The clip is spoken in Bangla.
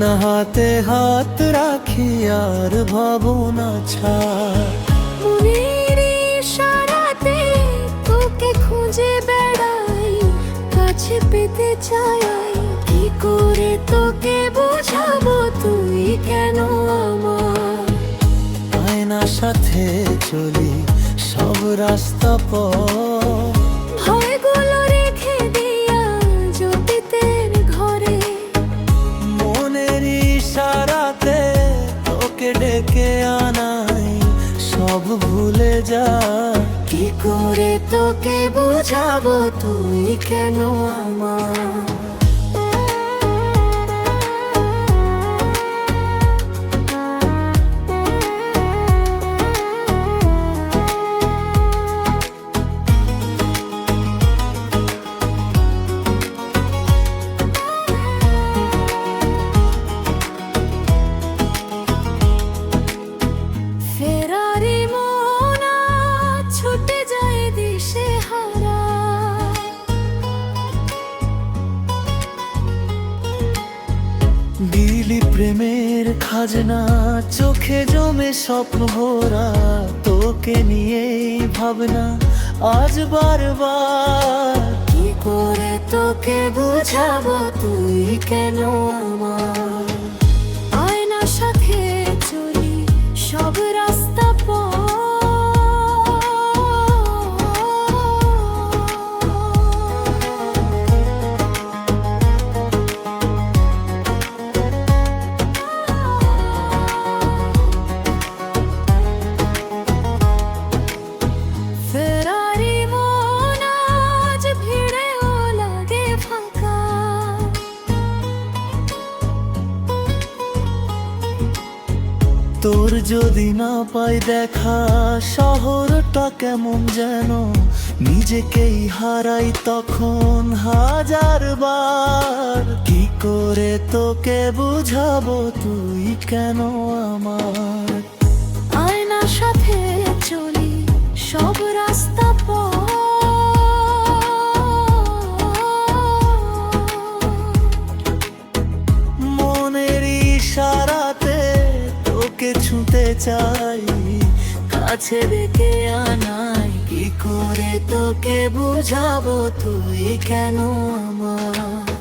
না হাতে হাত রাখি আর ভাবনা ছাড়। মনের ইশারাতে তোকে খুঁজে বেড়াই, কাছে পেতে চাই। কি করে তোকে বোঝাবো তুই কেন আমার? আয়নার সাথে চলি সব রাস্তা পথ, ভয়গুলো রেখে দিয়া জ্যোতিতের ঘরে। মনের ইশারাতে তোকে ডেকে আনাই, সব ভুলে যা। কি করে তোকে বোঝাবো তুই কেন আমার? ফেরারি মন আজ ছুটে যায় দিশে হারা। দিলি প্রেমের খাজনা, চোখে জমে স্বপ্ন ভরা। তোকে নিয়েই ভাবনা আজ বারবার। কি করে তোকে বোঝাবো তুই কেন আমার? আয়নার সাথে চলি সব রাস্তা ফেরারি মন আজ ভিড়েও লাগে ফাঁকা। তোর যদি না পাই দেখা, শহরটা কেমন যেন, নিজেকেই হারাই তখন হাজার বার। কি করে তোকে বুঝাবো তুই কেন আমার? আয়নার সাথে চলি সব রাস্তা মনের ইশারাতে তোকে ছুঁতে চাই, কাছে ডেকে আনাই। কি করে তোকে বুঝাবো তুই কেন আমার?